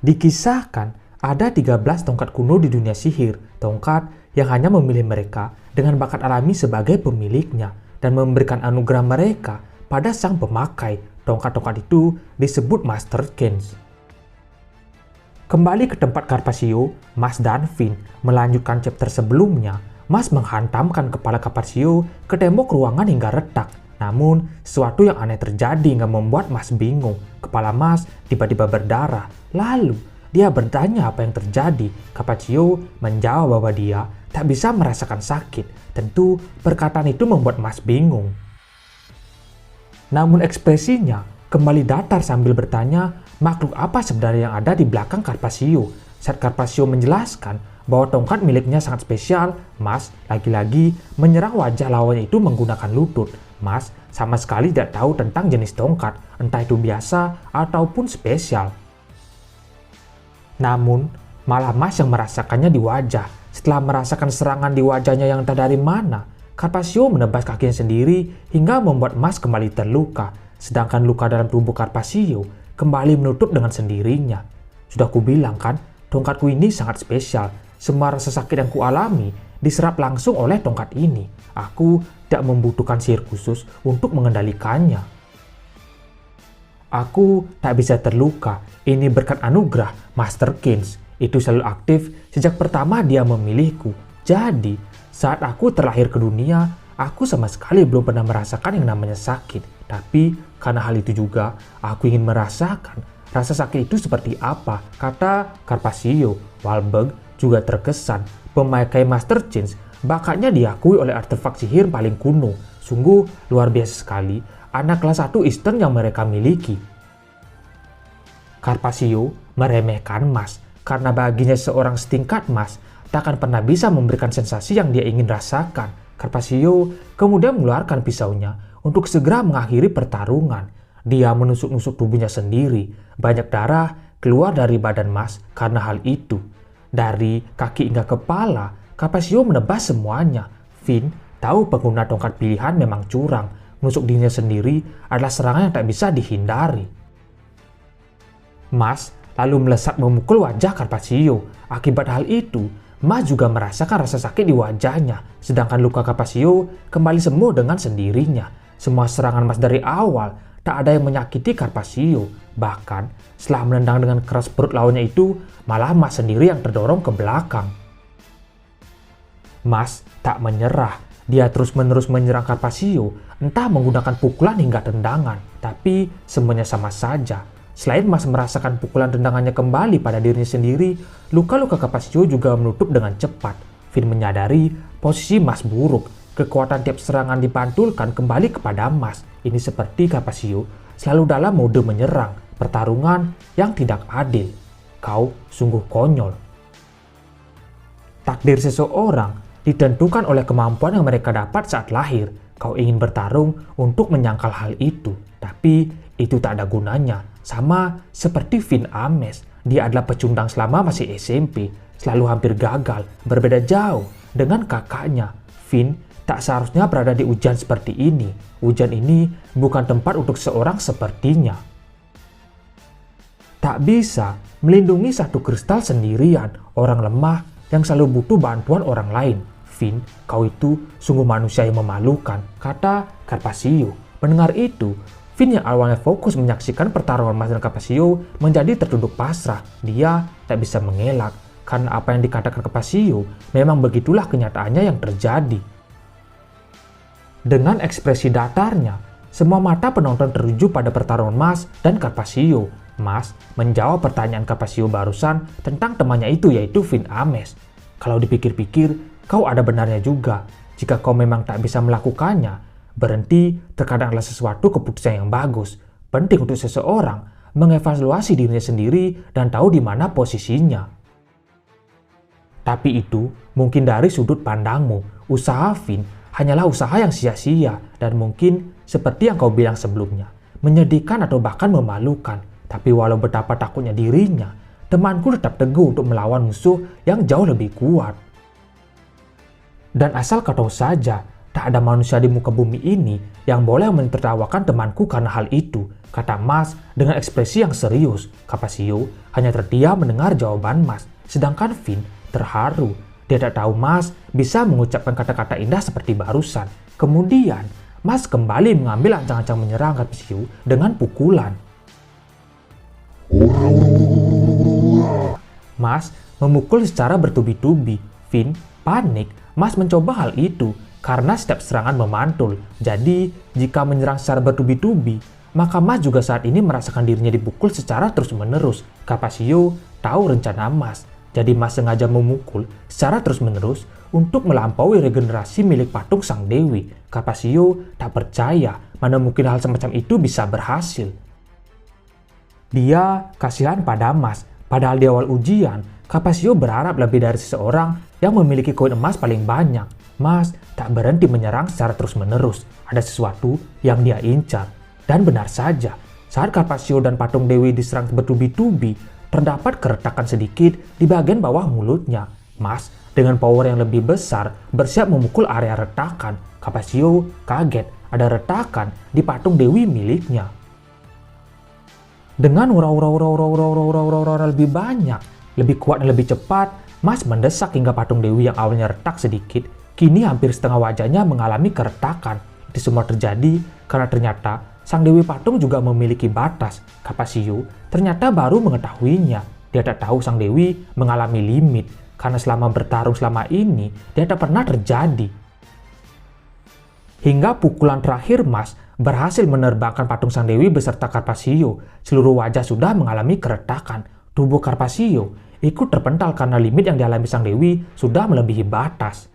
Dikisahkan, ada 13 tongkat kuno di dunia sihir, tongkat yang hanya memilih mereka dengan bakat alami sebagai pemiliknya dan memberikan anugerah mereka pada sang pemakai. Tongkat-tongkat itu disebut Master Keys. Kembali ke tempat Carpaccio, Mas dan Finn melanjutkan chapter sebelumnya. Mas menghantamkan kepala Carpaccio ke tembok ruangan hingga retak. Namun, sesuatu yang aneh terjadi hingga membuat Mas bingung. Kepala Mas tiba-tiba berdarah. Lalu, dia bertanya apa yang terjadi. Carpaccio menjawab bahwa dia tak bisa merasakan sakit. Tentu, perkataan itu membuat Mas bingung. Namun ekspresinya kembali datar sambil bertanya, makhluk apa sebenarnya yang ada di belakang Carpaccio? Saat Carpaccio menjelaskan bahwa tongkat miliknya sangat spesial, Mas lagi-lagi menyerang wajah lawannya itu menggunakan lutut. Mas sama sekali tidak tahu tentang jenis tongkat, entah itu biasa ataupun spesial. Namun, malah Mas yang merasakannya di wajah. Setelah merasakan serangan di wajahnya yang entah dari mana, Carpaccio menebas kakinya sendiri hingga membuat Mas kembali terluka. Sedangkan luka dalam tubuh Carpaccio kembali menutup dengan sendirinya. Sudah kubilang kan, tongkatku ini sangat spesial. Semua rasa sakit yang kualami diserap langsung oleh tongkat ini. Aku tidak membutuhkan sihir khusus untuk mengendalikannya. Aku tak bisa terluka. Ini berkat anugerah Master Keys. Itu selalu aktif sejak pertama dia memilihku. Jadi, saat aku terlahir ke dunia, aku sama sekali belum pernah merasakan yang namanya sakit. Tapi, karena hal itu juga, aku ingin merasakan rasa sakit itu seperti apa, kata Carpaccio. Wahlberg juga terkesan. Pemakai Master Keys bakatnya diakui oleh artefak sihir paling kuno. Sungguh luar biasa sekali anak kelas 1 Eastern yang mereka miliki. Carpaccio meremehkan Mas karena baginya seorang setingkat Mas tak akan pernah bisa memberikan sensasi yang dia ingin rasakan. Carpaccio kemudian mengeluarkan pisaunya untuk segera mengakhiri pertarungan. Dia menusuk-nusuk tubuhnya sendiri. Banyak darah keluar dari badan Mas karena hal itu. Dari kaki hingga kepala, Carpaccio menebas semuanya. Finn tahu pengguna tongkat pilihan memang curang. Menusuk dirinya sendiri adalah serangan yang tak bisa dihindari. Mas lalu melesat memukul wajah Carpaccio. Akibat hal itu, Mas juga merasakan rasa sakit di wajahnya. Sedangkan luka Carpaccio kembali sembuh dengan sendirinya. Semua serangan Mas dari awal tak ada yang menyakiti Carpaccio. Bahkan setelah menendang dengan keras perut lawannya itu, malah Mas sendiri yang terdorong ke belakang. Mas tak menyerah. Dia terus-menerus menyerang Carpaccio, entah menggunakan pukulan hingga tendangan. Tapi semuanya sama saja. Selain Mas merasakan pukulan tendangannya kembali pada dirinya sendiri, luka-luka Carpaccio juga menutup dengan cepat. Finn menyadari posisi Mas buruk. Kekuatan tiap serangan dipantulkan kembali kepada Mas. Ini seperti Carpaccio selalu dalam mode menyerang, pertarungan yang tidak adil. Kau sungguh konyol. Takdir seseorang ditentukan oleh kemampuan yang mereka dapat saat lahir. Kau ingin bertarung untuk menyangkal hal itu, tapi itu tak ada gunanya. Sama seperti Finn Ames, dia adalah pecundang selama masih SMP, selalu hampir gagal, berbeda jauh dengan kakaknya. Finn tak seharusnya berada di ujian seperti ini. Ujian ini bukan tempat untuk seorang sepertinya. Tak bisa melindungi satu kristal sendirian, orang lemah yang selalu butuh bantuan orang lain. Finn, kau itu sungguh manusia yang memalukan, kata Carpaccio. Mendengar itu, Finn yang awalnya fokus menyaksikan pertarungan Mas dan Carpaccio menjadi tertunduk pasrah. Dia tak bisa mengelak, karena apa yang dikatakan Carpaccio memang begitulah kenyataannya yang terjadi. Dengan ekspresi datarnya, semua mata penonton tertuju pada pertarungan Mas dan Carpaccio. Mas menjawab pertanyaan Carpaccio barusan tentang temannya itu, yaitu Finn Ames. Kalau dipikir-pikir, kau ada benarnya juga. Jika kau memang tak bisa melakukannya, berhenti terkadang adalah sesuatu keputusan yang bagus. Penting untuk seseorang mengevaluasi dirinya sendiri dan tahu di mana posisinya. Tapi itu mungkin dari sudut pandangmu. Usaha Finn hanyalah usaha yang sia-sia dan mungkin seperti yang kau bilang sebelumnya, menyedihkan atau bahkan memalukan. Tapi walau betapa takutnya dirinya, temanku tetap teguh untuk melawan musuh yang jauh lebih kuat. Dan asal kau tahu saja, tak ada manusia di muka bumi ini yang boleh mentertawakan temanku karena hal itu, kata Mas dengan ekspresi yang serius. Capasio hanya terdiam mendengar jawaban Mas, sedangkan Finn terharu. Dia tak tahu Mas bisa mengucapkan kata-kata indah seperti barusan. Kemudian, Mas kembali mengambil ancang-ancang menyerang Capasio dengan pukulan. Mas memukul secara bertubi-tubi. Finn panik. Mas mencoba hal itu karena setiap serangan memantul. Jadi, jika menyerang secara bertubi-tubi, maka Mas juga saat ini merasakan dirinya dipukul secara terus-menerus. Capasio tahu rencana Mas. Jadi Mas sengaja memukul secara terus-menerus untuk melampaui regenerasi milik patung sang dewi. Capasio tak percaya mana mungkin hal semacam itu bisa berhasil. Dia kasihan pada Mas. Padahal di awal ujian, Capasio berharap lebih dari seseorang yang memiliki koin emas paling banyak. Mas tak berhenti menyerang secara terus-menerus. Ada sesuatu yang dia incar. Dan benar saja, saat Capasio dan patung dewi diserang bertubi-tubi, terdapat keretakan sedikit di bagian bawah mulutnya. Mas dengan power yang lebih besar bersiap memukul area retakan. Capasio kaget ada retakan di patung dewi miliknya. Dengan ura-ura lebih banyak, lebih kuat dan lebih cepat, Mas mendesak hingga patung dewi yang awalnya retak sedikit, kini hampir setengah wajahnya mengalami keretakan. Itu semua terjadi karena ternyata sang dewi patung juga memiliki batas. Capasio ternyata baru mengetahuinya. Dia tak tahu sang dewi mengalami limit, karena selama bertarung selama ini, dia tak pernah terjadi. Hingga pukulan terakhir Mas berhasil menerbangkan patung sang dewi beserta Capasio. Seluruh wajah sudah mengalami keretakan. Tubuh Capasio ikut terpental karena limit yang dialami sang dewi sudah melebihi batas.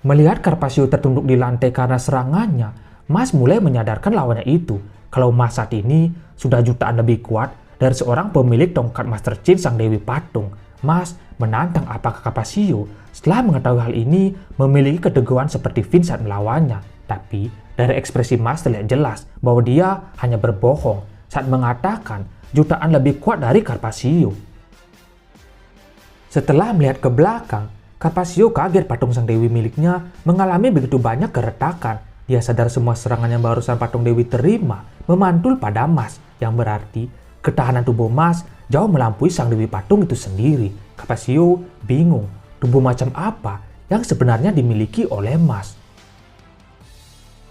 Melihat Capasio tertunduk di lantai karena serangannya, Mas mulai menyadarkan lawannya itu. Kalau Mas saat ini sudah jutaan lebih kuat dari seorang pemilik tongkat Master Chief sang dewi patung. Mas menantang apakah Capasio setelah mengetahui hal ini memiliki keteguhan seperti Finn saat melawannya. Tapi dari ekspresi Mas terlihat jelas bahwa dia hanya berbohong saat mengatakan jutaan lebih kuat dari Capasio. Setelah melihat ke belakang, Capasio kaget patung sang dewi miliknya mengalami begitu banyak keretakan. Dia sadar semua serangan yang barusan patung dewi terima memantul pada Mas, yang berarti ketahanan tubuh Mas jauh melampaui sang dewi patung itu sendiri. Capasio bingung, tubuh macam apa yang sebenarnya dimiliki oleh Mas.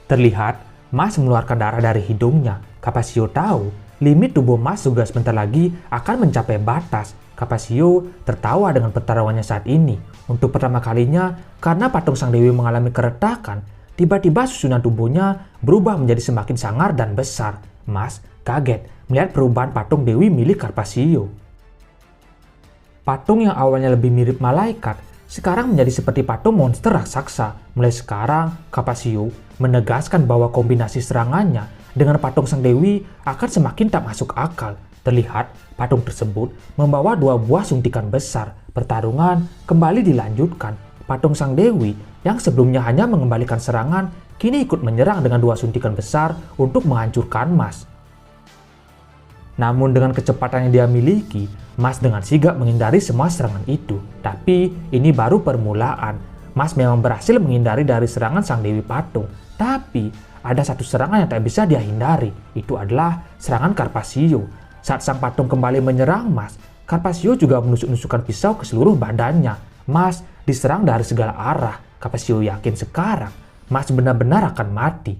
Terlihat Mas mengeluarkan darah dari hidungnya. Capasio tahu limit tubuh Mas juga sebentar lagi akan mencapai batas. Capasio tertawa dengan pertarungannya saat ini. Untuk pertama kalinya, karena patung sang dewi mengalami keretakan, tiba-tiba susunan tubuhnya berubah menjadi semakin sangar dan besar. Mas kaget melihat perubahan patung dewi milik Capasio. Patung yang awalnya lebih mirip malaikat, sekarang menjadi seperti patung monster raksasa. Mulai sekarang, Capasio menegaskan bahwa kombinasi serangannya dengan patung sang dewi akan semakin tak masuk akal. Terlihat patung tersebut membawa 2 buah suntikan besar. Pertarungan kembali dilanjutkan. Patung sang dewi yang sebelumnya hanya mengembalikan serangan, kini ikut menyerang dengan 2 suntikan besar untuk menghancurkan Mas. Namun dengan kecepatan yang dia miliki, Mas dengan sigap menghindari semua serangan itu. Tapi ini baru permulaan. Mas memang berhasil menghindari dari serangan sang dewi patung. Tapi ada satu serangan yang tak bisa dia hindari. Itu adalah serangan Capasio. Saat sang patung kembali menyerang Mas, Capasio juga menusuk-nusukkan pisau ke seluruh badannya. Mas diserang dari segala arah. Capasio yakin sekarang Mas benar-benar akan mati.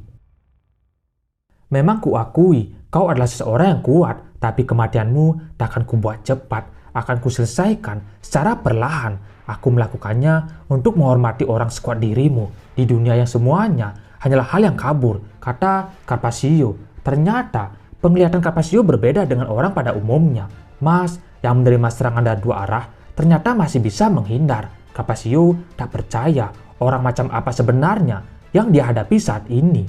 Memang kuakui kau adalah seseorang yang kuat, tapi kematianmu tak akan kubuat cepat. Akan kuselesaikan secara perlahan. Aku melakukannya untuk menghormati orang sekuat dirimu di dunia yang semuanya hanyalah hal yang kabur, kata Capasio. Ternyata penglihatan Capasio berbeda dengan orang pada umumnya. Mas yang menerima serangan dari 2 arah ternyata masih bisa menghindar. Capasio tak percaya orang macam apa sebenarnya yang dia hadapi saat ini.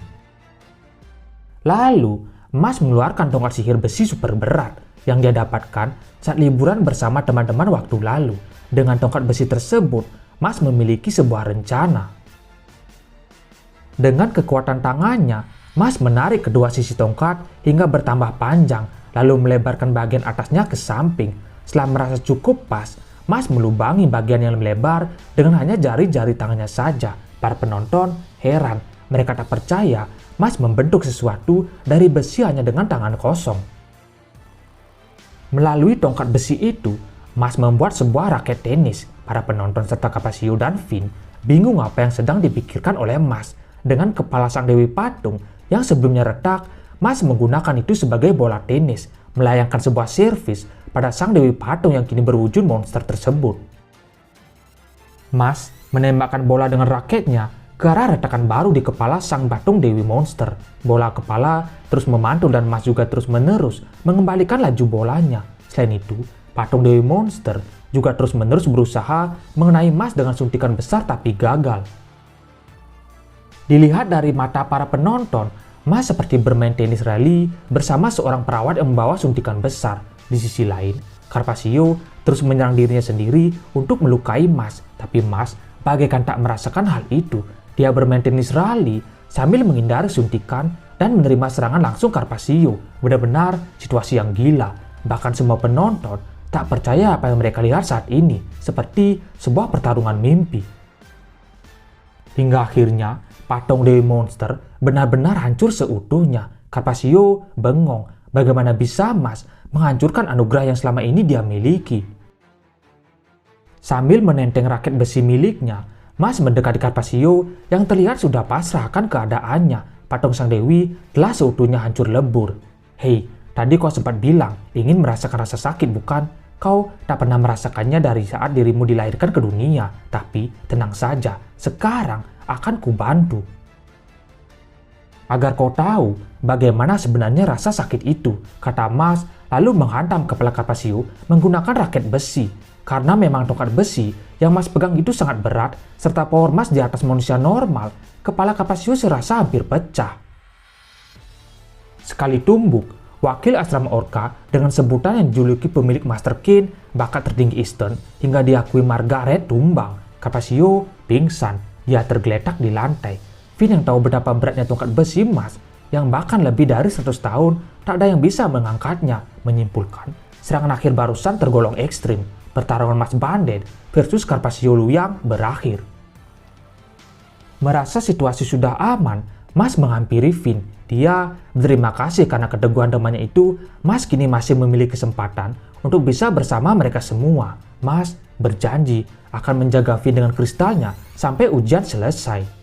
Lalu, Mas mengeluarkan tongkat sihir besi super berat yang dia dapatkan saat liburan bersama teman-teman waktu lalu. Dengan tongkat besi tersebut, Mas memiliki sebuah rencana. Dengan kekuatan tangannya, Mas menarik kedua sisi tongkat hingga bertambah panjang, lalu melebarkan bagian atasnya ke samping. Setelah merasa cukup pas, Mas melubangi bagian yang melebar dengan hanya jari-jari tangannya saja. Para penonton heran, mereka tak percaya Mas membentuk sesuatu dari besi hanya dengan tangan kosong. Melalui tongkat besi itu, Mas membuat sebuah raket tenis. Para penonton serta Carpaccio dan Finn bingung apa yang sedang dipikirkan oleh Mas. Dengan kepala sang Dewi Patung yang sebelumnya retak, Mas menggunakan itu sebagai bola tenis, melayangkan sebuah servis pada sang Dewi Patung yang kini berwujud monster tersebut. Mas menembakkan bola dengan raketnya ke arah retakan baru di kepala sang patung Dewi Monster. Bola kepala terus memantul dan Mas juga terus-menerus mengembalikan laju bolanya. Selain itu, patung Dewi Monster juga terus-menerus berusaha mengenai Mas dengan suntikan besar tapi gagal. Dilihat dari mata para penonton, Mas seperti bermain tenis rally bersama seorang perawat yang membawa suntikan besar. Di sisi lain, Carpaccio terus menyerang dirinya sendiri untuk melukai Mas. Tapi Mas bagaikan tak merasakan hal itu. Dia bermain tenis rally sambil menghindari suntikan dan menerima serangan langsung Carpaccio. Benar-benar situasi yang gila. Bahkan semua penonton tak percaya apa yang mereka lihat saat ini, seperti sebuah pertarungan mimpi. Hingga akhirnya, patung Dewi Monster benar-benar hancur seutuhnya. Carpaccio bengong, bagaimana bisa Mas menghancurkan anugerah yang selama ini dia miliki. Sambil menenteng raket besi miliknya, Mas mendekati Carpaccio yang terlihat sudah pasrah akan keadaannya. Patung sang Dewi telah seutuhnya hancur lebur. Hei, tadi kau sempat bilang ingin merasakan rasa sakit, bukan? Kau tak pernah merasakannya dari saat dirimu dilahirkan ke dunia. Tapi tenang saja, sekarang akan kubantu. Agar kau tahu bagaimana sebenarnya rasa sakit itu, kata Mas lalu menghantam kepala Carpaccio menggunakan raket besi. Karena memang tongkat besi yang Mas pegang itu sangat berat, serta power Mas di atas manusia normal, kepala Carpaccio serasa hampir pecah. Sekali tumbuk, wakil asrama Orca dengan sebutan yang dijuluki pemilik Master Kane, bakat tertinggi Eastern, hingga diakui Margaret tumbang. Carpaccio pingsan, dia tergeletak di lantai. Finn yang tahu betapa beratnya tongkat besi Mas, yang bahkan lebih dari 100 tahun, tak ada yang bisa mengangkatnya, menyimpulkan serangan akhir barusan tergolong ekstrim. Pertarungan Mas Bandit versus Carpaccio Luyang berakhir. Merasa situasi sudah aman, Mas menghampiri Finn. Dia berterima kasih karena keteguhan temannya itu, Mas kini masih memiliki kesempatan untuk bisa bersama mereka semua. Mas berjanji akan menjaga Finn dengan kristalnya sampai ujian selesai.